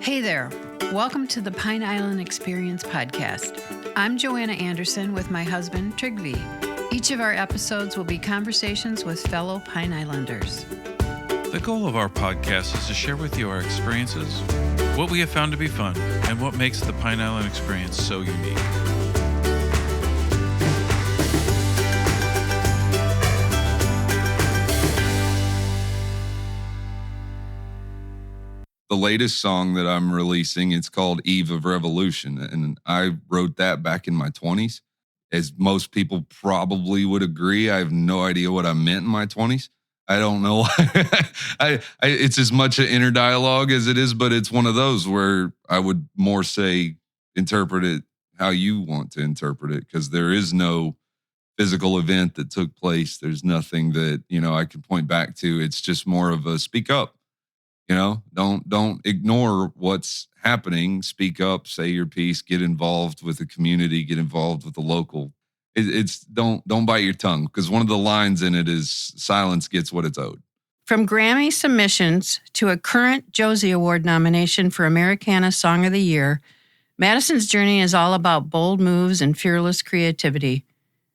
Hey there. Welcome to the Pine Island Experience podcast. I'm Joanna Anderson with my husband, Trygve. Each of our episodes will be conversations with fellow Pine Islanders. The goal of our podcast is to share with you our experiences, what we have found to be fun, and what makes the Pine Island Experience so unique. The latest song that I'm releasing, it's called Eve of Revolution. And I wrote that back in my 20s. As most people probably would agree, I have no idea what I meant in my 20s. I don't know. It's as much an inner dialogue as it is, but it's one of those where I would more say, interpret it how you want to interpret it, because there is no physical event that took place. There's nothing that, I can point back to. It's just more of a speak up. Don't ignore what's happening. Speak up, say your piece, get involved with the community, get involved with the local. It's don't bite your tongue, because one of the lines in it is silence gets what it's owed. From Grammy submissions to a current Josie Award nomination for Americana Song of the Year, Madison's journey is all about bold moves and fearless creativity.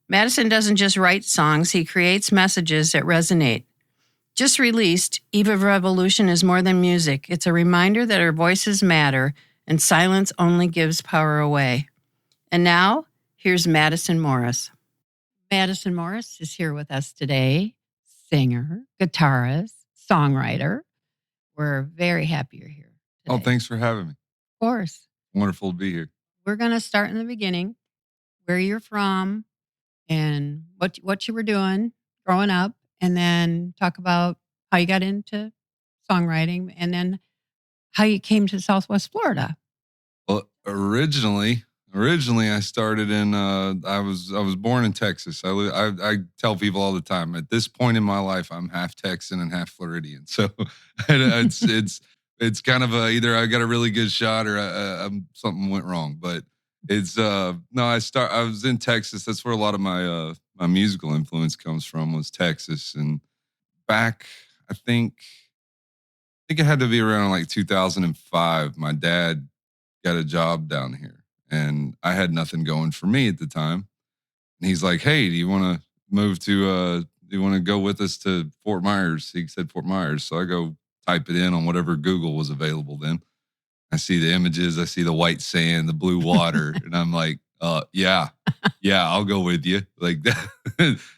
Madison doesn't just write songs, he creates messages that resonate. Just released, Eve of Revolution is more than music. It's a reminder that our voices matter and silence only gives power away. And now, here's Madison Morris. Madison Morris is here with us today. Singer, guitarist, songwriter. We're very happy you're here today. Oh, thanks for having me. Of course. Wonderful to be here. We're going to start in the beginning, where you're from and what you were doing growing up. And then talk about how you got into songwriting, and then how you came to Southwest Florida. Well, originally I started in. I was born in Texas. I tell people all the time, at this point in my life, I'm half Texan and half Floridian. So it's kind of either I got a really good shot or something went wrong. But it's I was in Texas. That's where a lot of my my musical influence comes from, was Texas. And back, I think it had to be around like 2005. My dad got a job down here, and I had nothing going for me at the time. And he's like, "Hey, do you want to move to? Do you want to go with us to Fort Myers?" He said Fort Myers, so I go type it in on whatever Google was available then. I see the images, I see the white sand, the blue water, and I'm like, yeah, I'll go with you. Like that,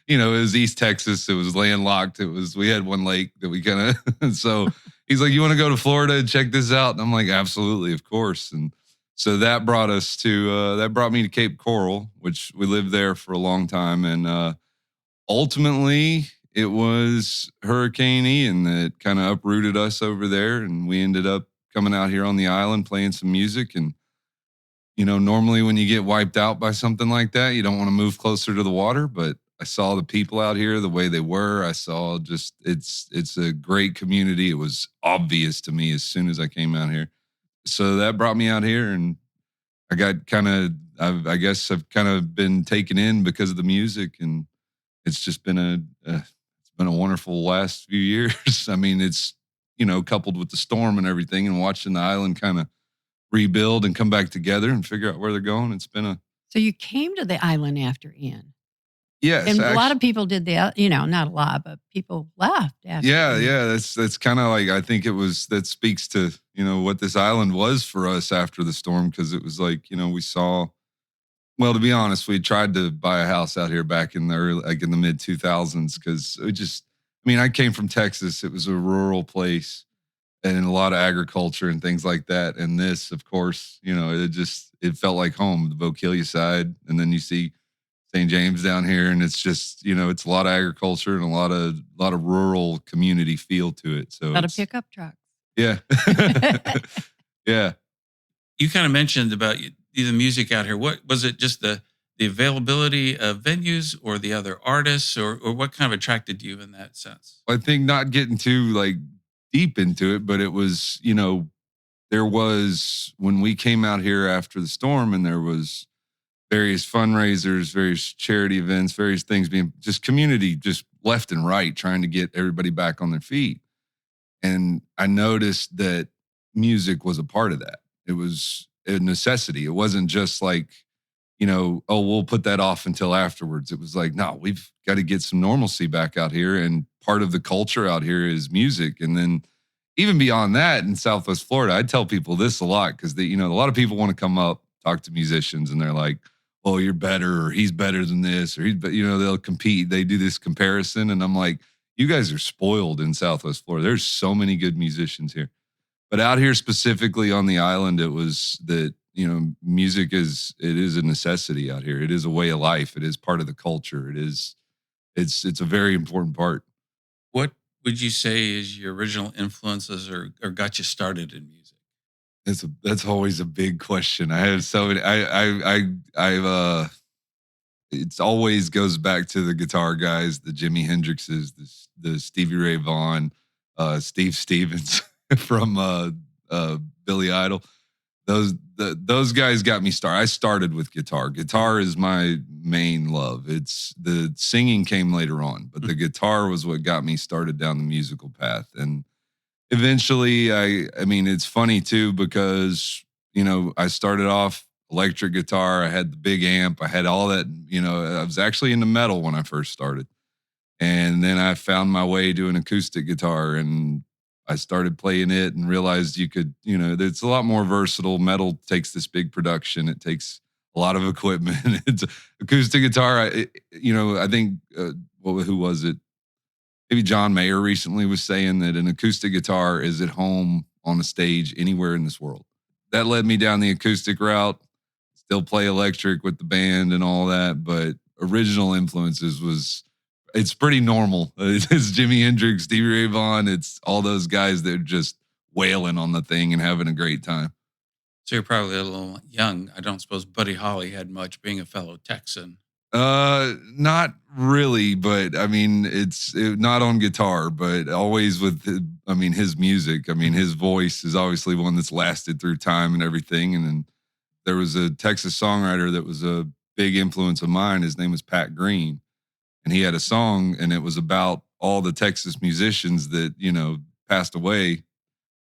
it was East Texas. It was landlocked. We had one lake that we kind of, so he's like, "You want to go to Florida and check this out?" And I'm like, "Absolutely, of course." And so that brought me to Cape Coral, which we lived there for a long time. And ultimately it was Hurricane Ian that kind of uprooted us over there. And we ended up coming out here on the island, playing some music. And normally when you get wiped out by something like that, you don't want to move closer to the water. But I saw the people out here the way they were. I saw it's a great community. It was obvious to me as soon as I came out here. So that brought me out here, and I got I guess I've kind of been taken in because of the music, and it's just been a wonderful last few years. I mean, it's, coupled with the storm and everything, and watching the island kind of rebuild and come back together and figure out where they're going. It's been So you came to the island after Ian. Yes. And a lot of people did that, not a lot, but people left after Ian. Yeah. That's kind of like, I think that speaks to, what this island was for us after the storm. Cause it was like, we saw, well, to be honest, we tried to buy a house out here back in the mid 2000s. Cause I came from Texas. It was a rural place and a lot of agriculture and things like that. And this, of course, it felt like home, the Bokeelia side. And then you see St. James down here, and it's just, it's a lot of agriculture and a lot of rural community feel to it. So a lot of pickup trucks. Yeah. Yeah. You kind of mentioned about the music out here. What was it? Just the availability of venues, or the other artists, or what kind of attracted you in that sense? I think, not getting too deep into it, but it was, there was, when we came out here after the storm, and there was various fundraisers, various charity events, various things being just community, just left and right, trying to get everybody back on their feet. And I noticed that music was a part of that. It was a necessity. It wasn't just like, oh, we'll put that off until afterwards. It was like, no, we've got to get some normalcy back out here. And part of the culture out here is music. And then even beyond that, in Southwest Florida, I tell people this a lot because a lot of people want to come up, talk to musicians, and they're like, oh, you're better, or he's better than this, or they'll compete. They do this comparison. And I'm like, you guys are spoiled in Southwest Florida. There's so many good musicians here. But out here specifically on the island, it was that, music is a necessity out here. It is a way of life. It is part of the culture. It's a very important part. What would you say is your original influences or got you started in music? That's always a big question. I have so many. It always goes back to the guitar guys, the Jimi Hendrixes, the Stevie Ray Vaughan, Steve Stevens from Billy Idol. Those guys got me started. I started with guitar. Guitar is my main love. It's the singing came later on, but the guitar was what got me started down the musical path. And eventually, I mean, it's funny too because I started off electric guitar. I had the big amp. I had all that. I was actually into metal when I first started, and then I found my way to an acoustic guitar and I started playing it and realized you could, it's a lot more versatile. Metal takes this big production. It takes a lot of equipment. It's acoustic guitar. I think, who was it? Maybe John Mayer recently was saying that an acoustic guitar is at home on a stage anywhere in this world. That led me down the acoustic route. Still play electric with the band and all that, but original influences it's pretty normal. It's Jimi Hendrix, Stevie Ray Vaughan. It's all those guys that are just wailing on the thing and having a great time. So you're probably a little young. I don't suppose Buddy Holly had much being a fellow Texan. Not really, but I mean, it's not on guitar, but always with, his music. I mean, his voice is obviously one that's lasted through time and everything. And then there was a Texas songwriter that was a big influence of mine. His name was Pat Green. And he had a song, and it was about all the Texas musicians that, passed away. It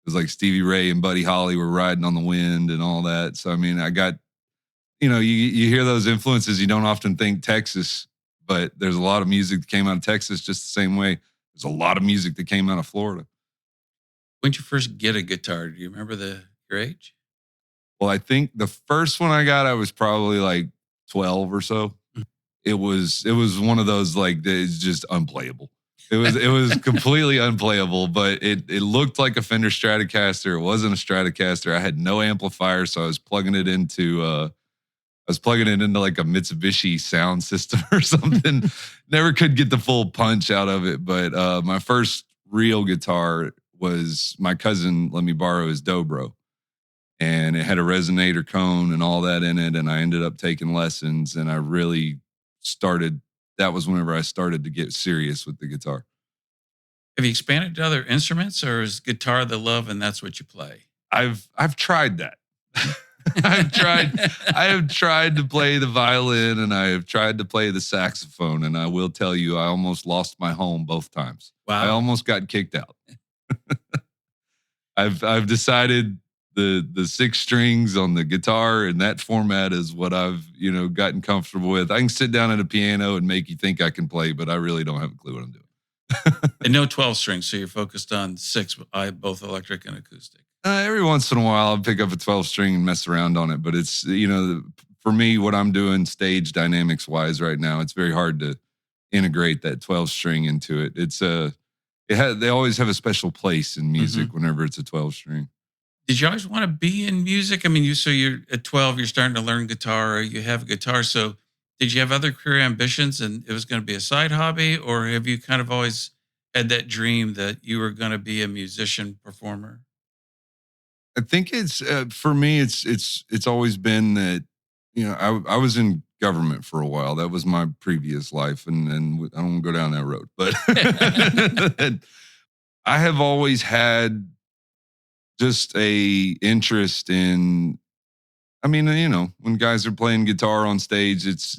was like Stevie Ray and Buddy Holly were riding on the wind and all that. So, I mean, I got, you hear those influences. You don't often think Texas, but there's a lot of music that came out of Texas just the same way. There's a lot of music that came out of Florida. When did you first get a guitar? Do you remember your age? Well, I think the first one I got, I was probably like 12 or so. It was one of those like it's just unplayable. It was completely unplayable, but it looked like a Fender Stratocaster. It wasn't a Stratocaster. I had no amplifier, so I was plugging it into like a Mitsubishi sound system or something. Never could get the full punch out of it. But my first real guitar was my cousin let me borrow his Dobro. And it had a resonator cone and all that in it. And I ended up taking lessons, and I really that was whenever I started to get serious with the guitar. Have you expanded to other instruments, or is guitar the love and that's what you play? I've tried that. I have tried to play the violin, and I have tried to play the saxophone. And I will tell you, I almost lost my home both times. Wow. I almost got kicked out. I've decided the 6 strings on the guitar and that format is what I've, gotten comfortable with. I can sit down at a piano and make you think I can play, but I really don't have a clue what I'm doing. And no 12 strings, so you're focused on 6, both electric and acoustic. Every once in a while, I'll pick up a 12 string and mess around on it, but it's, for me, what I'm doing stage dynamics wise right now, it's very hard to integrate that 12 string into it. They always have a special place in music whenever it's a 12 string. Did you always want to be in music? I mean, you're at 12, you're starting to learn guitar, or you have a guitar. So did you have other career ambitions and it was going to be a side hobby, or have you kind of always had that dream that you were going to be a musician performer? I think it's, for me, it's always been that, I was in government for a while. That was my previous life. And I don't want to go down that road, but I have always had just a interest in, when guys are playing guitar on stage, it's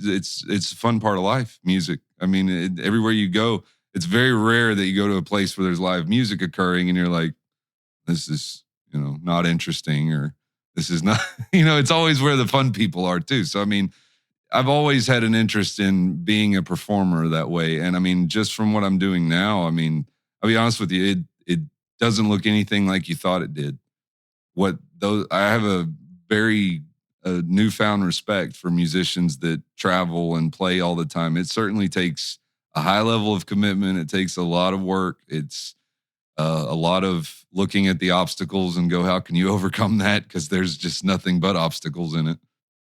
a fun part of life, music. I mean, everywhere you go, it's very rare that you go to a place where there's live music occurring and you're like, this is, not interesting, or this is not, it's always where the fun people are too. So, I mean, I've always had an interest in being a performer that way. And I mean, just from what I'm doing now, I mean, I'll be honest with you, it doesn't look anything like you thought it did. I have a very newfound respect for musicians that travel and play all the time. It certainly takes a high level of commitment. It takes a lot of work. It's a lot of looking at the obstacles and go, how can you overcome that? Because there's just nothing but obstacles in it.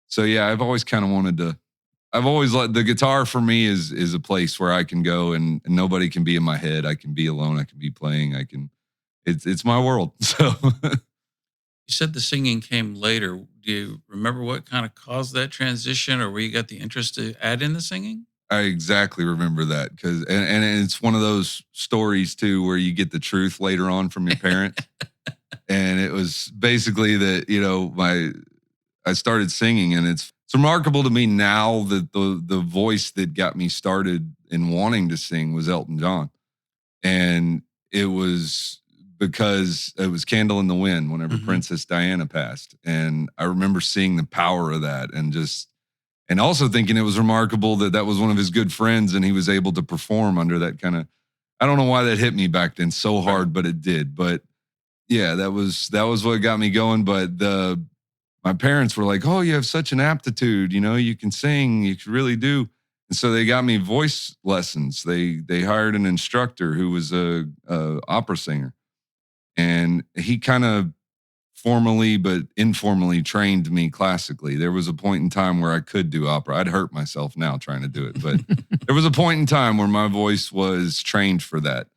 So yeah, I've always kind of wanted to. I've always let the guitar for me is a place where I can go and nobody can be in my head. I can be alone. I can be playing. It's my world. So You said the singing came later. Do you remember what kind of caused that transition, or where you got the interest to add in the singing? I exactly remember that because and it's one of those stories too where you get the truth later on from your parents. And it was basically that I started singing, and it's remarkable to me now that the voice that got me started in wanting to sing was Elton John, and it was because it was Candle in the Wind whenever Princess Diana passed, and I remember seeing the power of that, and also thinking it was remarkable that was one of his good friends, and he was able to perform under that kind of. I don't know why that hit me back then so hard, but it did. But yeah, that was what got me going. But my parents were like, "Oh, you have such an aptitude. You can sing. You really do." And so they got me voice lessons. They hired an instructor who was a opera singer, and he kind of formally but informally trained me classically. There was a point in time where I could do opera. I'd hurt myself now trying to do it, but there was a point in time where my voice was trained for that.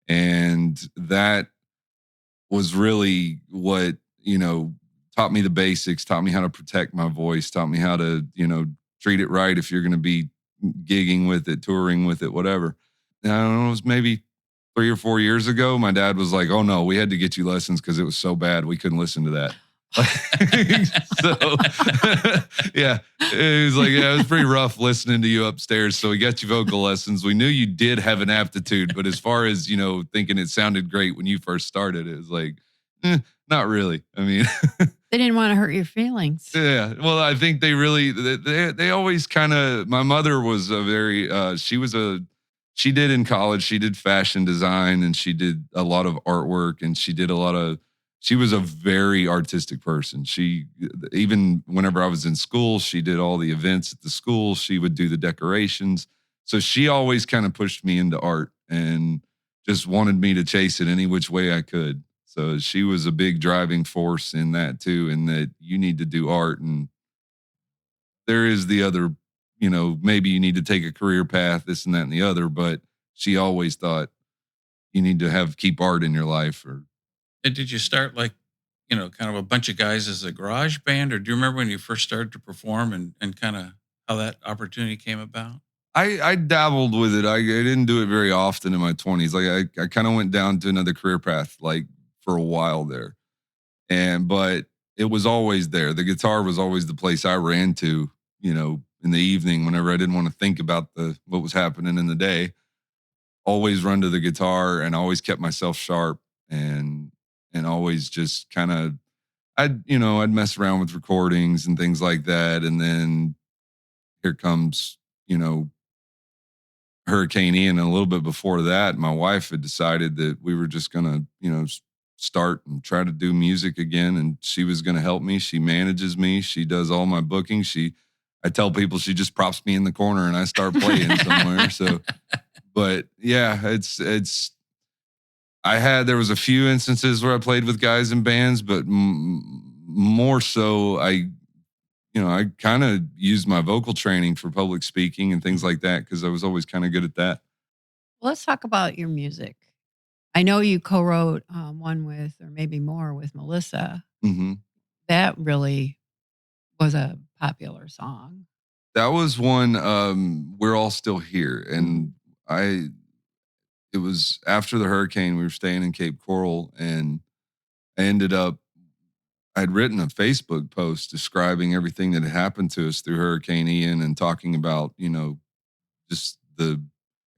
And that was really what, taught me the basics, taught me how to protect my voice, taught me how to, treat it right if you're going to be gigging with it, touring with it, whatever. And I don't know, it was maybe 3 or 4 years ago, my dad was like, "Oh no, we had to get you lessons because it was so bad we couldn't listen to that." So yeah, it was like, yeah, it was pretty rough listening to you upstairs. So we got you vocal lessons. We knew you did have an aptitude, but as far as thinking it sounded great when you first started, it was like, not really. I mean, They didn't want to hurt your feelings. yeah. Well, I think they really they always kind of. My mother was a very she did in college, she did fashion design, and she did a lot of artwork, and she was a very artistic person. Even whenever I was in school, she did all the events at the school. She would do the decorations. So she always kind of pushed me into art and just wanted me to chase it any which way I could. So she was a big driving force in that too, in that you need to do art, and there is the other, maybe you need to take a career path, this and that and the other, but she always thought you need to keep art in your life. And did you start like, kind of a bunch of guys as a garage band, or do you remember when you first started to perform and kind of how that opportunity came about? I dabbled with it. I didn't do it very often in my 20s. Like I kind of went down to another career path, like for a while there. But it was always there. The guitar was always the place I ran to, in the evening whenever I didn't want to think about what was happening in the day. Always run to the guitar, and always kept myself sharp, and always just kind of I'd mess around with recordings and things like that. And then here comes, Hurricane Ian. And a little bit before that, my wife had decided that we were just going to, start and try to do music again. And she was going to help me. She manages me. She does all my booking. I tell people she just props me in the corner and I start playing somewhere. So, but yeah, there was a few instances where I played with guys in bands, but more so I kind of used my vocal training for public speaking and things like that, because I was always kind of good at that. Well, let's talk about your music. I know you co-wrote one with, or maybe more, with Melissa. Mm-hmm. That really was a popular song. That was one, We're All Still Here. And it was after the hurricane. We were staying in Cape Coral, and I'd written a Facebook post describing everything that had happened to us through Hurricane Ian, and talking about,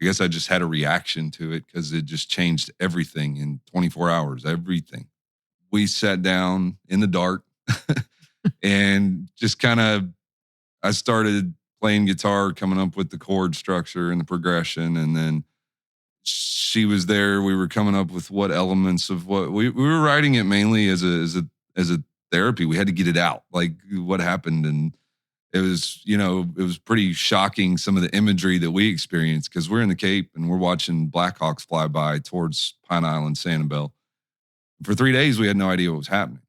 I guess I just had a reaction to it because it just changed everything in 24 hours, everything. we sat down in the dark and just I started playing guitar, coming up with the chord structure and the progression. And then she was there. We were coming up with what elements of what we were writing it mainly as a therapy. We had to get it out, like what happened. And it was, it was pretty shocking, some of the imagery that we experienced, because we're in the Cape and we're watching Blackhawks fly by towards Pine Island, Sanibel. For 3 days, we had no idea what was happening.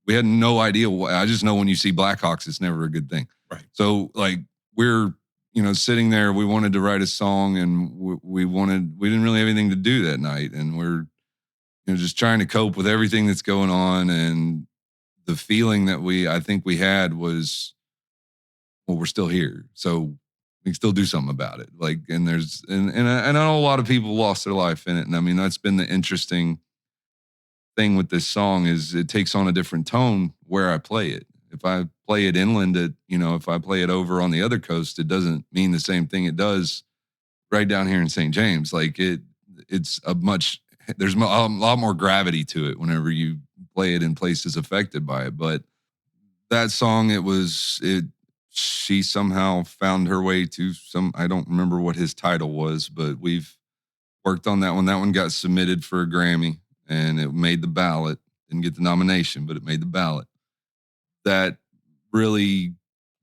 We had no idea. I just know when you see Blackhawks, it's never a good thing. Right. So like we're, sitting there, we wanted to write a song, and we didn't really have anything to do that night. And we're, just trying to cope with everything that's going on. And the feeling that I think we had was, well, we're still here. So we can still do something about it. Like, and I know a lot of people lost their life in it. And I mean, that's been the interesting thing with this song, is it takes on a different tone where I play it. If I play it inland, if I play it over on the other coast, it doesn't mean the same thing it does right down here in St. James. Like there's a lot more gravity to it whenever you play it in places affected by it. But that song, she somehow found her way to I don't remember what his title was, but we've worked on that one. That one got submitted for a Grammy, and it made the ballot. Didn't get the nomination, but it made the ballot. That really,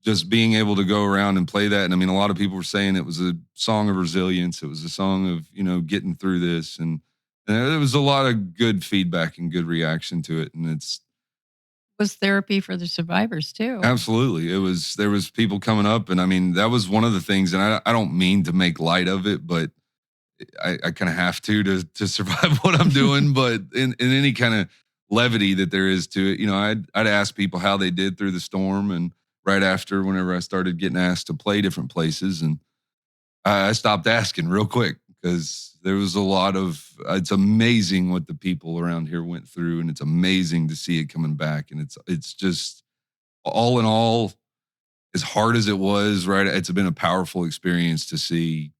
just being able to go around and play that. And I mean, a lot of people were saying it was a song of resilience. It was a song of, getting through this. And there was a lot of good feedback and good reaction to it. And it was therapy for the survivors too. Absolutely. There was people coming up, and I mean, that was one of the things, and I don't mean to make light of it, but I kind of have to survive what I'm doing. But in any kind of levity that there is to it, I'd ask people how they did through the storm. And right after, whenever I started getting asked to play different places, and I stopped asking real quick, because there was a lot of, it's amazing what the people around here went through, and it's amazing to see it coming back. And it's just, all in all, as hard as it was, right, it's been a powerful experience to see,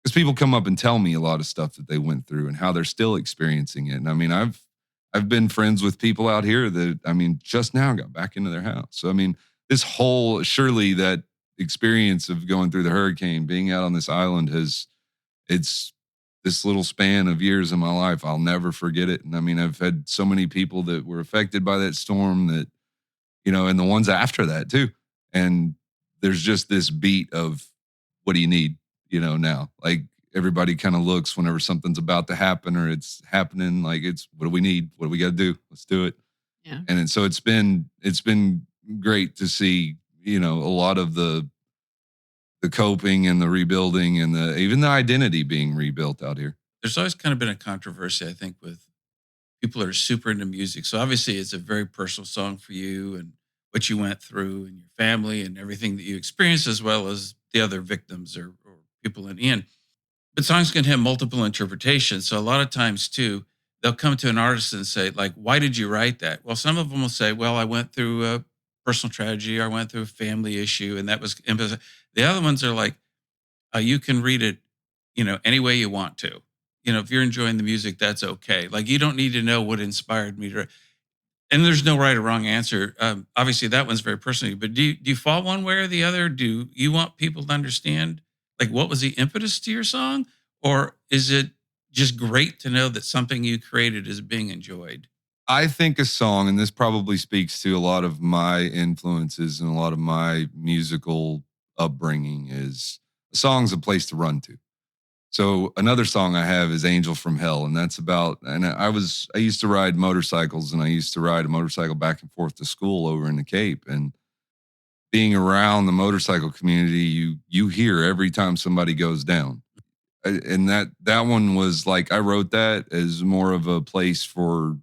because people come up and tell me a lot of stuff that they went through and how they're still experiencing it. And I mean, I've been friends with people out here that, I mean, just now got back into their house. So, I mean, surely that experience of going through the hurricane, being out on this island, it's this little span of years in my life. I'll never forget it. And I mean, I've had so many people that were affected by that storm that, and the ones after that too. And there's just this beat of, what do you need, now? Like, everybody kind of looks whenever something's about to happen or it's happening, like, it's, what do we need? What do we got to do? Let's do it. Yeah. And so it's been great to see, a lot of the coping and the rebuilding and even the identity being rebuilt out here. There's always kind of been a controversy, I think, with people that are super into music. So obviously it's a very personal song for you and what you went through and your family and everything that you experienced, as well as the other victims or people in the end. But songs can have multiple interpretations. So a lot of times too, they'll come to an artist and say, like, why did you write that? Well, some of them will say, well, I went through a personal tragedy, or I went through a family issue, and that was. The other ones are like, you can read it, any way you want to. If you're enjoying the music, that's okay. Like, you don't need to know what inspired me to. And there's no right or wrong answer. Obviously, that one's very personal. But do you fall one way or the other? Do you want people to understand, like, what was the impetus to your song? Or is it just great to know that something you created is being enjoyed? I think a song, and this probably speaks to a lot of my influences and a lot of my musical upbringing, is a song's a place to run to. So another song I have is Angel from Hell. And that's about, and I used to ride motorcycles, and I used to ride a motorcycle back and forth to school over in the Cape. And being around the motorcycle community, you hear every time somebody goes down. And that one was like, I wrote that as more of a place for,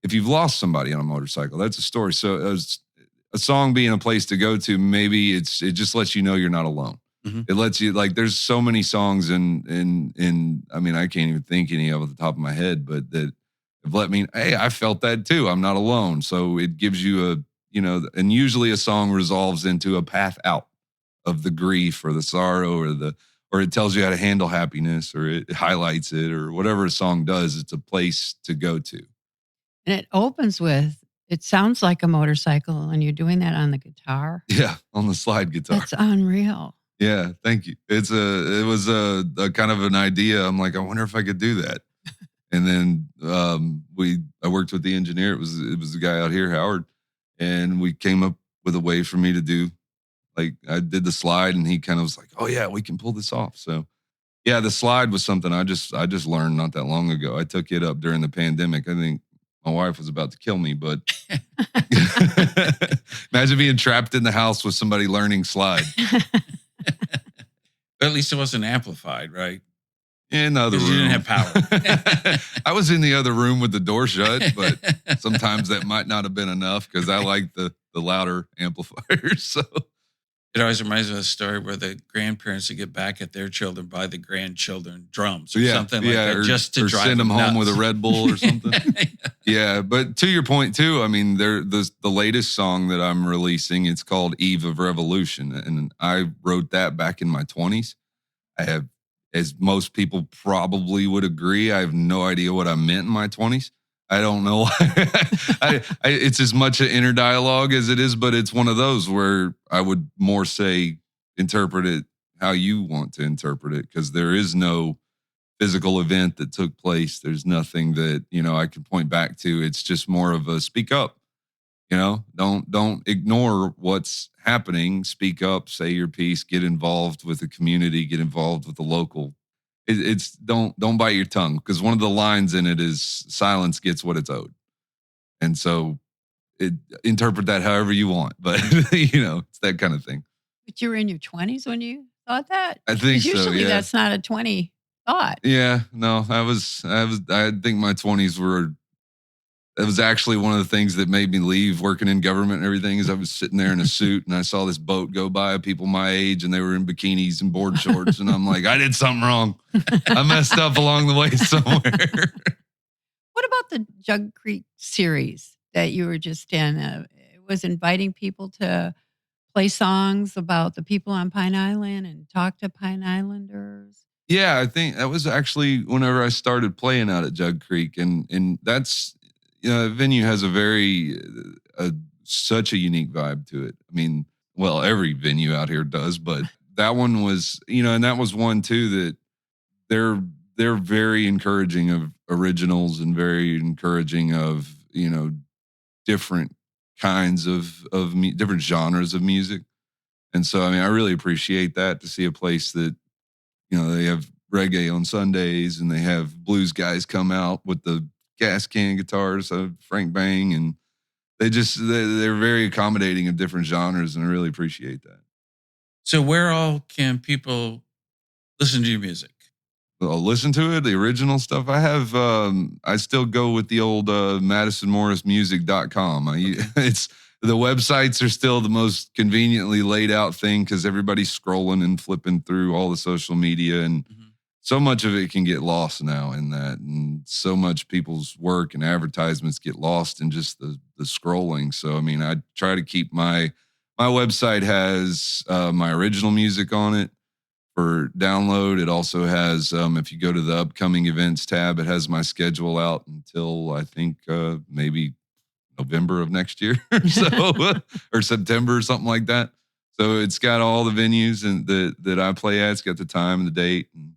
if you've lost somebody on a motorcycle, that's a story. So as a song being a place to go to, maybe it just lets you know you're not alone. Mm-hmm. It lets you, like, there's so many songs in I mean, I can't even think any of it at the top of my head, but that have let me, hey, I felt that too. I'm not alone. So it gives you and usually a song resolves into a path out of the grief or the sorrow or it tells you how to handle happiness, or it highlights it, or whatever a song does. It's a place to go to. And it opens with, it sounds like a motorcycle, and you're doing that on the guitar. Yeah, on the slide guitar. That's unreal. Yeah, thank you. It was a kind of an idea. I'm like, I wonder if I could do that. And then I worked with the engineer. It was the guy out here, Howard, and we came up with a way for me to do, like, I did the slide, and he kind of was like, "Oh yeah, we can pull this off." So yeah, the slide was something I just learned not that long ago. I took it up during the pandemic. I think my wife was about to kill me, but imagine being trapped in the house with somebody learning slide. At least it wasn't amplified, right? In the other room. You didn't have power. I was in the other room with the door shut, but sometimes that might not have been enough because I like the louder amplifiers. So it always reminds me of a story where the grandparents would get back at their children, buy the grandchildren drums or something like that, just to drive send them home nuts. with a Red Bull or something. Yeah, but to your point too, I mean, the latest song that I'm releasing, it's called Eve of Revolution, and I wrote that back in my 20s. I have, as most people probably would agree, I have no idea what I meant in my 20s. I don't know. It's as much an inner dialogue as it is, but it's one of those where I would more say, interpret it how you want to interpret it, because there is no physical event that took place. There's nothing that, I can point back to. It's just more of a speak up, don't ignore what's happening. Speak up, say your piece, get involved with the community, get involved with the local. It's don't bite your tongue, because one of the lines in it is silence gets what it's owed. And so interpret that however you want, but it's that kind of thing. But you were in your 20s when you thought that? I think so. Usually Yeah. that's not a 20 thought. Yeah, no, I think my 20s were, it was actually one of the things that made me leave working in government and everything, is I was sitting there in a suit and I saw this boat go by, people my age, and they were in bikinis and board shorts. And I'm like, I did something wrong. I messed up along the way somewhere. What about the Jug Creek series that you were just in? It was inviting people to play songs about the people on Pine Island and talk to Pine Islanders. Yeah, I think that was actually whenever I started playing out at Jug Creek. And that's, the venue has such a unique vibe to it. I mean, well, every venue out here does, but that one was, and that was one too that they're very encouraging of originals and very encouraging of, different kinds of different genres of music. And so, I mean, I really appreciate that, to see a place that, they have reggae on Sundays and they have blues guys come out with the gas can guitars, Frank Bang, and they're very accommodating of different genres, and I really appreciate that. So where all can people listen to your music? I'll listen to it, the original stuff. I have, I still go with the old MadisonMorrisMusic.com. It's, the websites are still the most conveniently laid out thing, because everybody's scrolling and flipping through all the social media, and so much of it can get lost now in that, and so much people's work and advertisements get lost in just the scrolling. So, I mean, I try to keep my website has my original music on it for download. It also has, if you go to the upcoming events tab, it has my schedule out until I think maybe November of next year, or September or something like that. So it's got all the venues and that I play at. It's got the time and the date. And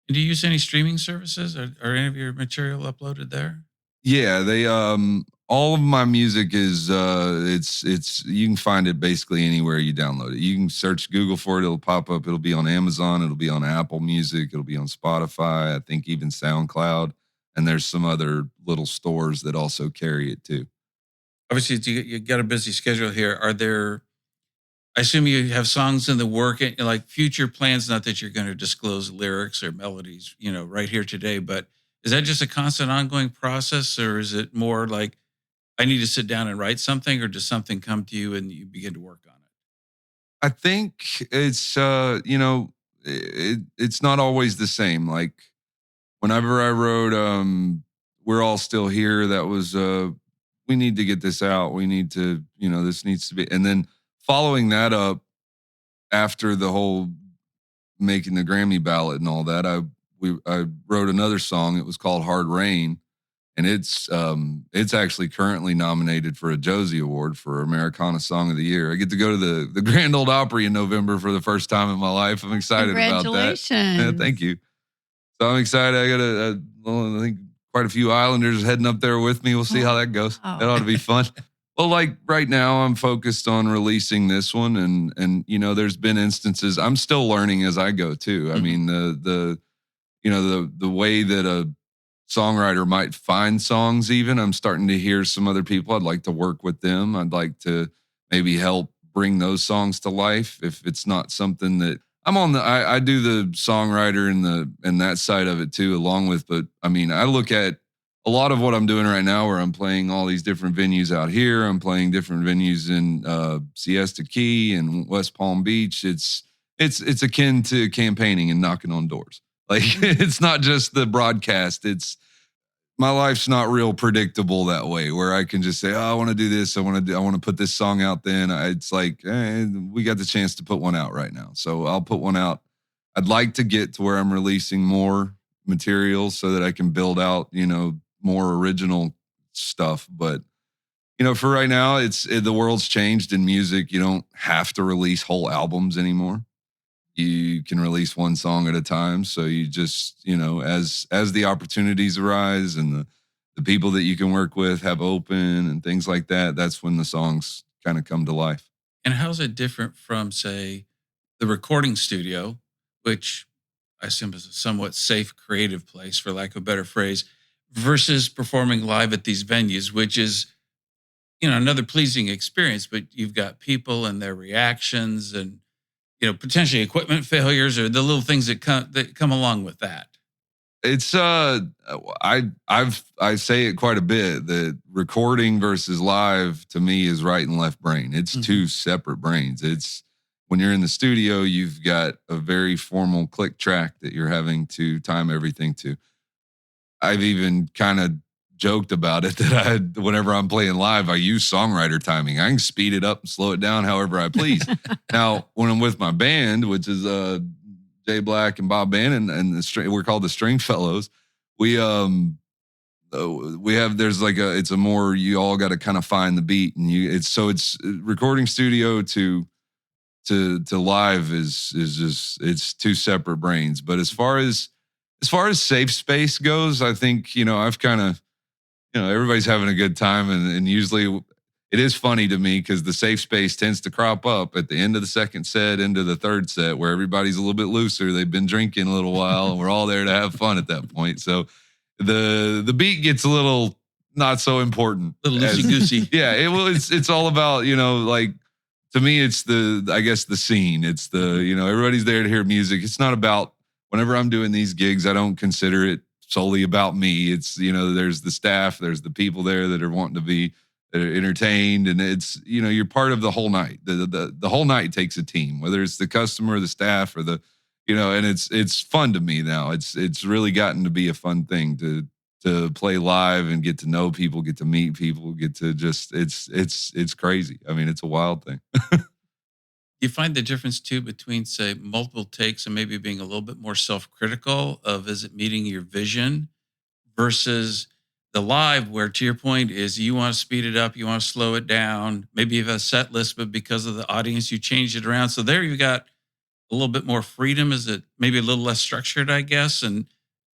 do you use any streaming services? Are any of your material uploaded there? Yeah, they all of my music is it's you can find it basically anywhere you download it. You can search Google for it, it'll pop up. It'll be on Amazon, it'll be on Apple Music, it'll be on Spotify, I think even SoundCloud, and there's some other little stores that also carry it too. Obviously, you got a busy schedule here. Are there, I assume you have songs in the work, like future plans, not that you're going to disclose lyrics or melodies, right here today, but is that just a constant ongoing process, or is it more like I need to sit down and write something, or does something come to you and you begin to work on it? I think it's, it's not always the same. Like whenever I wrote We're All Still Here, that was, we need to get this out. We need to, this needs to be. And then following that up after the whole making the Grammy ballot and all that, I wrote another song. It was called Hard Rain. and it's actually currently nominated for a Josie Award for Americana Song of the Year. I get to go to the Grand Ole Opry in November for the first time in my life. I'm excited about that. Congratulations. Yeah, thank you. So I'm excited. I got I think quite a few Islanders heading up there with me. We'll see how that goes. That ought to be fun. Well, like right now, I'm focused on releasing this one, and there's been instances. I'm still learning as I go too. I mean, the way that a songwriter might find songs. Even I'm starting to hear some other people. I'd like to work with them. I'd like to maybe help bring those songs to life if it's not something that I'm on I do the songwriter and that side of it too, along with. But I mean, I look at a lot of what I'm doing right now, where I'm playing all these different venues out here. I'm playing different venues in Siesta Key and West Palm Beach. It's akin to campaigning and knocking on doors. Like it's not just the broadcast. My life's not real predictable that way, where I can just say, "Oh, I want to do this. I want to put this song out." Then it's like we got the chance to put one out right now, so I'll put one out. I'd like to get to where I'm releasing more material so that I can build out, more original stuff. But for right now, the world's changed in music. You don't have to release whole albums anymore. You can release one song at a time. So you just, as the opportunities arise and the people that you can work with have open and things like that, that's when the songs kind of come to life. And how's it different from, say, the recording studio, which I assume is a somewhat safe, creative place, for lack of a better phrase, versus performing live at these venues, which is, another pleasing experience, but you've got people and their reactions and, potentially equipment failures or the little things that come along with that. It's I say it quite a bit that recording versus live to me is right and left brain. It's two separate brains. It's when you're in the studio, you've got a very formal click track that you're having to time everything to. I've even kind of joked about it that whenever I'm playing live, I use songwriter timing. I can speed it up and slow it down however I please. Now, when I'm with my band, which is Jay Black and Bob Bannon, and we're called the String Fellows. We have it's a more, you all got to kind of find the beat, and it's recording studio to live is just, it's two separate brains. But as far as safe space goes, I think I've kind of, everybody's having a good time, and usually it is funny to me because the safe space tends to crop up at the end of the second set, into the third set, where everybody's a little bit looser. They've been drinking a little while, and we're all there to have fun at that point. So the beat gets a little not so important. A little loosey-goosey. Yeah, it's all about, like, to me, it's the scene. It's everybody's there to hear music. It's not about, whenever I'm doing these gigs, I don't consider it solely about me. It's, there's the staff, there's the people there that are wanting to be entertained, and it's, you're part of the whole night. The whole night takes a team, whether it's the customer, the staff, or the, and it's fun to me now. It's really gotten to be a fun thing to play live and get to know people, get to meet people, get to just, it's crazy. I mean, it's a wild thing. You find the difference too between, say, multiple takes and maybe being a little bit more self-critical of, is it meeting your vision, versus the live, where, to your point, is you want to speed it up, you want to slow it down. Maybe you have a set list, but because of the audience, you change it around. So there you got a little bit more freedom. Is it maybe a little less structured, I guess? And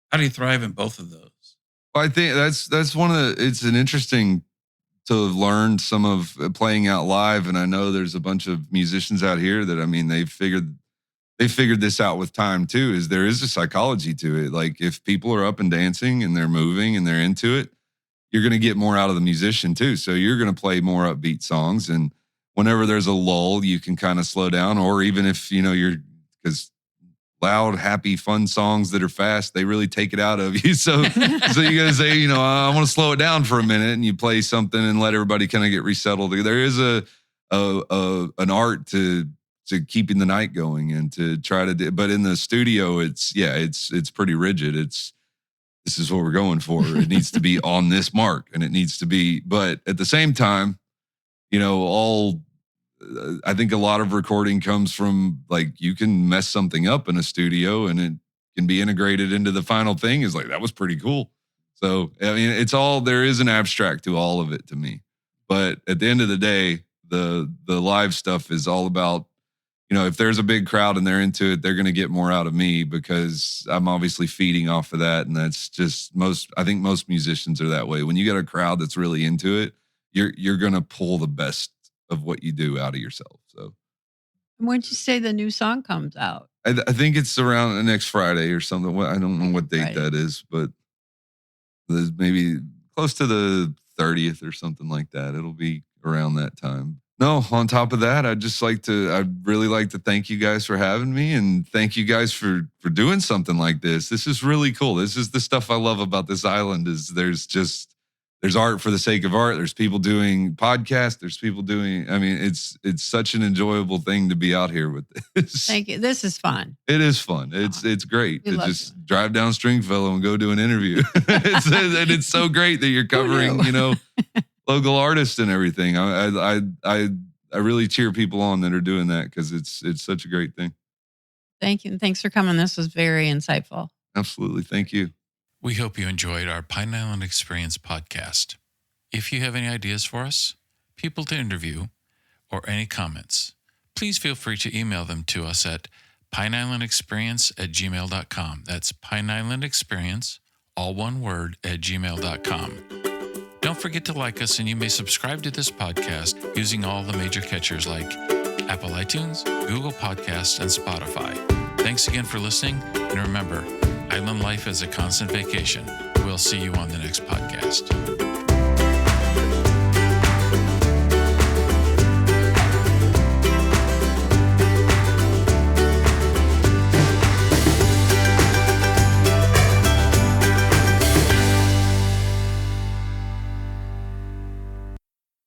how do you thrive in both of those? Well, I think that's it's an interesting to have learned some of playing out live. And I know there's a bunch of musicians out here that, I mean, they figured this out with time too, is there is a psychology to it. Like, if people are up and dancing and they're moving and they're into it, you're going to get more out of the musician too. So you're going to play more upbeat songs. And whenever there's a lull, you can kind of slow down, or even if, because loud, happy, fun songs that are fast, they really take it out of you. So you got to say, I want to slow it down for a minute, and you play something and let everybody kind of get resettled. There is an art to keeping the night going, and to try to do, but in the studio, it's pretty rigid. This is what we're going for. It needs to be on this mark, and it needs to be, but at the same time, I think a lot of recording comes from, like, you can mess something up in a studio and it can be integrated into the final thing. Is like, that was pretty cool. So, I mean, there is an abstract to all of it to me. But at the end of the day, the live stuff is all about, if there's a big crowd and they're into it, they're going to get more out of me because I'm obviously feeding off of that. And that's just I think most musicians are that way. When you get a crowd that's really into it, you're going to pull the best of what you do out of yourself. So when'd you say the new song comes out? I think it's around the next Friday or something. I don't know what date that is, but there's maybe close to the 30th or something like that. It'll be around that time. No, on top of that, I'd really like to thank you guys for having me and thank you guys for doing something like this. This is really cool. This is the stuff I love about this island is there's art for the sake of art. There's people doing podcasts. There's people doing, it's such an enjoyable thing to be out here with this. Thank you. This is fun. It is fun. It's great to just drive down Stringfellow and go do an interview. It's so great that you're covering, local artists and everything. I really cheer people on that are doing that because it's such a great thing. Thank you. And thanks for coming. This was very insightful. Absolutely. Thank you. We hope you enjoyed our Pine Island Experience podcast. If you have any ideas for us, people to interview, or any comments, please feel free to email them to us at pineislandexperience@gmail.com. That's pineislandexperience, all one word, @gmail.com. Don't forget to like us, and you may subscribe to this podcast using all the major catchers like Apple iTunes, Google Podcasts, and Spotify. Thanks again for listening, and remember, island life is a constant vacation. We'll see you on the next podcast.